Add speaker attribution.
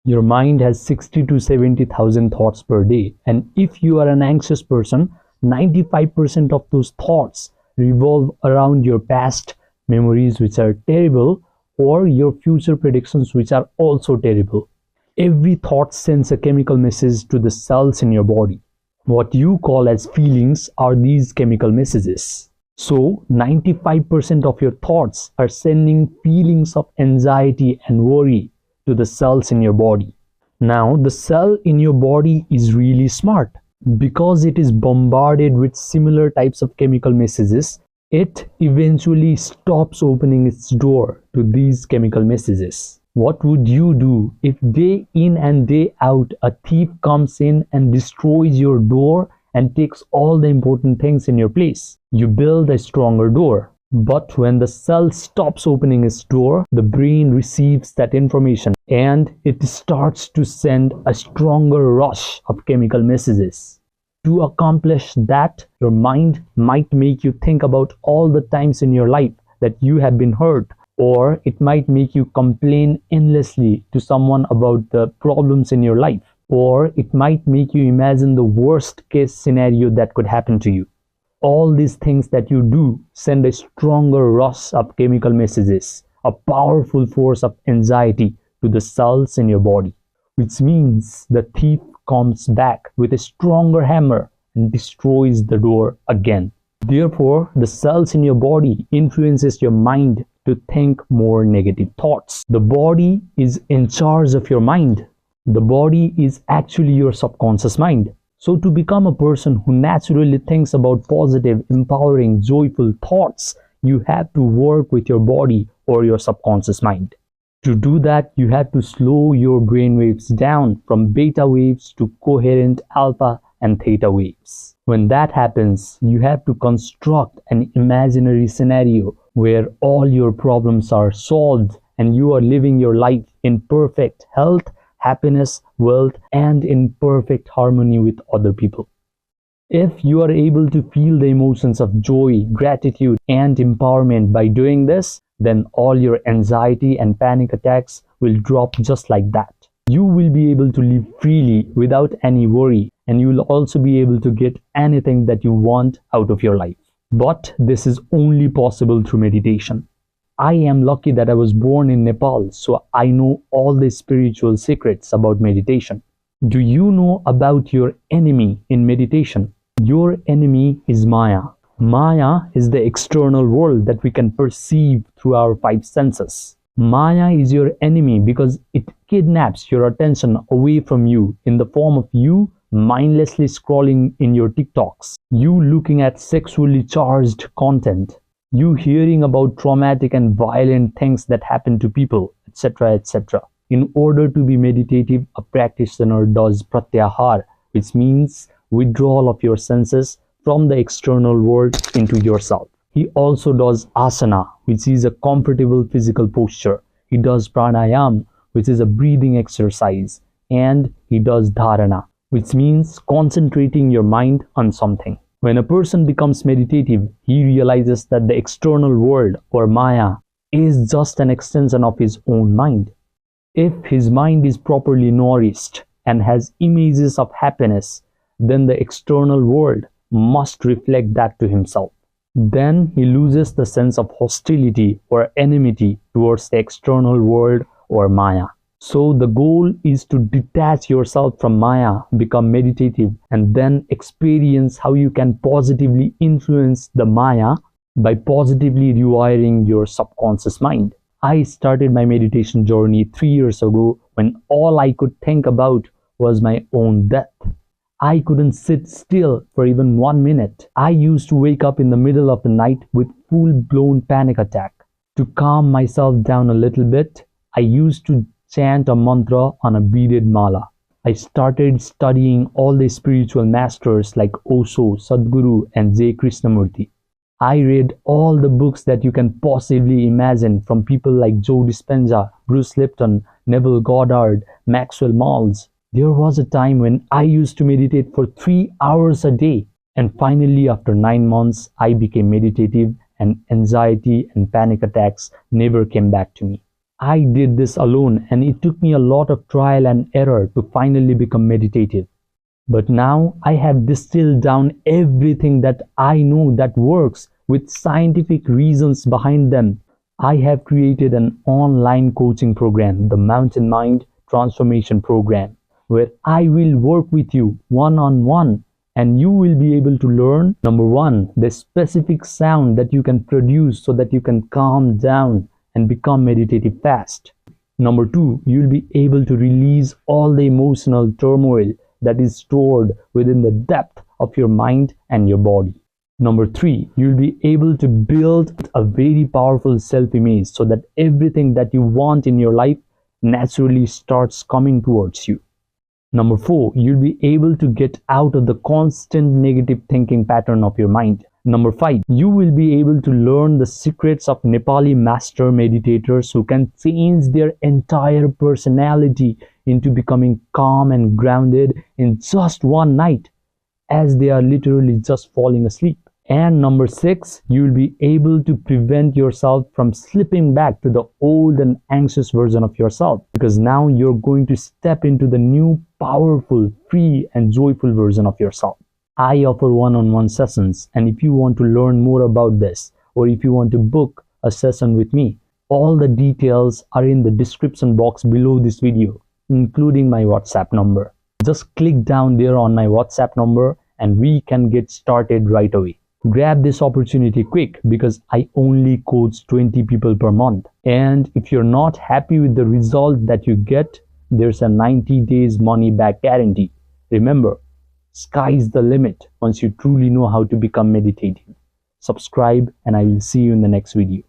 Speaker 1: Your mind has 60 to 70,000 thoughts per day, and if you are an anxious person, 95% of those thoughts revolve around your past memories, which are terrible, or your future predictions, which are also terrible. Every thought sends a chemical message to the cells in your body. What you call as feelings are these chemical messages. So 95% of your thoughts are sending feelings of anxiety and worry to the cells in your body. Now, the cell in your body is really smart. Because it is bombarded with similar types of chemical messages, it eventually stops opening its door to these chemical messages. What would you do if day in and day out a thief comes in and destroys your door and takes all the important things in your place? You build a stronger door. But when the cell stops opening its door, the brain receives that information and it starts to send a stronger rush of chemical messages. To accomplish that, your mind might make you think about all the times in your life that you have been hurt, or it might make you complain endlessly to someone about the problems in your life, or it might make you imagine the worst case scenario that could happen to you. All these things that you do send a stronger rush of chemical messages, a powerful force of anxiety to the cells in your body, which means the thief comes back with a stronger hammer and destroys the door again. Therefore, the cells in your body influences your mind to think more negative thoughts. The body is in charge of your mind. The body is actually your subconscious mind. So to become a person who naturally thinks about positive, empowering, joyful thoughts, you have to work with your body or your subconscious mind. To do that, you have to slow your brain waves down from beta waves to coherent alpha and theta waves. When that happens, you have to construct an imaginary scenario where all your problems are solved and you are living your life in perfect health, happiness, wealth, and in perfect harmony with other people. If you are able to feel the emotions of joy, gratitude, and empowerment by doing this, then all your anxiety and panic attacks will drop just like that. You will be able to live freely without any worry, and you will also be able to get anything that you want out of your life. But this is only possible through meditation. I am lucky that I was born in Nepal, so I know all the spiritual secrets about meditation. Do you know about your enemy in meditation? Your enemy is Maya. Maya is the external world that we can perceive through our five senses. Maya is your enemy because it kidnaps your attention away from you in the form of you mindlessly scrolling in your TikToks, you looking at sexually charged content, you hearing about traumatic and violent things that happen to people, etc., etc. In order to be meditative, a practitioner does pratyahar, which means withdrawal of your senses from the external world into yourself. He also does asana, which is a comfortable physical posture. He does pranayam, which is a breathing exercise. And he does dharana, which means concentrating your mind on something. When a person becomes meditative, he realizes that the external world or Maya is just an extension of his own mind. If his mind is properly nourished and has images of happiness, then the external world must reflect that to himself. Then he loses the sense of hostility or enmity towards the external world or Maya. So the goal is to detach yourself from Maya, become meditative, and then experience how you can positively influence the Maya by positively rewiring your subconscious mind. I started my meditation journey 3 years ago when all I could think about was my own death. I couldn't sit still for even 1 minute. I used to wake up in the middle of the night with full-blown panic attack. To calm myself down a little bit, I used to chant a mantra on a beaded mala. I started studying all the spiritual masters like Osho, Sadhguru, and J. Krishnamurti. I read all the books that you can possibly imagine from people like Joe Dispenza, Bruce Lipton, Neville Goddard, Maxwell Maltz. There was a time when I used to meditate for 3 hours a day. And finally, after 9 months, I became meditative and anxiety and panic attacks never came back to me. I did this alone, and it took me a lot of trial and error to finally become meditative. But now I have distilled down everything that I know that works with scientific reasons behind them. I have created an online coaching program, the Mountain Mind Transformation Program, where I will work with you one on one, and you will be able to learn, number one, the specific sound that you can produce so that you can calm down and become meditative fast. Number two, you'll be able to release all the emotional turmoil that is stored within the depth of your mind and your body. Number three, you'll be able to build a very powerful self-image so that everything that you want in your life naturally starts coming towards you. Number four, you'll be able to get out of the constant negative thinking pattern of your mind. Number five, you will be able to learn the secrets of Nepali master meditators who can change their entire personality into becoming calm and grounded in just one night, as they are literally just falling asleep. And number six, you will be able to prevent yourself from slipping back to the old and anxious version of yourself, because now you're going to step into the new, powerful, free, and joyful version of yourself. I offer one-on-one sessions, and if you want to learn more about this, or if you want to book a session with me, all the details are in the description box below this video, including my WhatsApp number. Just click down there on my WhatsApp number and we can get started right away. Grab this opportunity quick, because I only coach 20 people per month. And if you're not happy with the result that you get, there's a 90 days money back guarantee. Remember, sky's the limit once you truly know how to become meditative. Subscribe, and I will see you in the next video.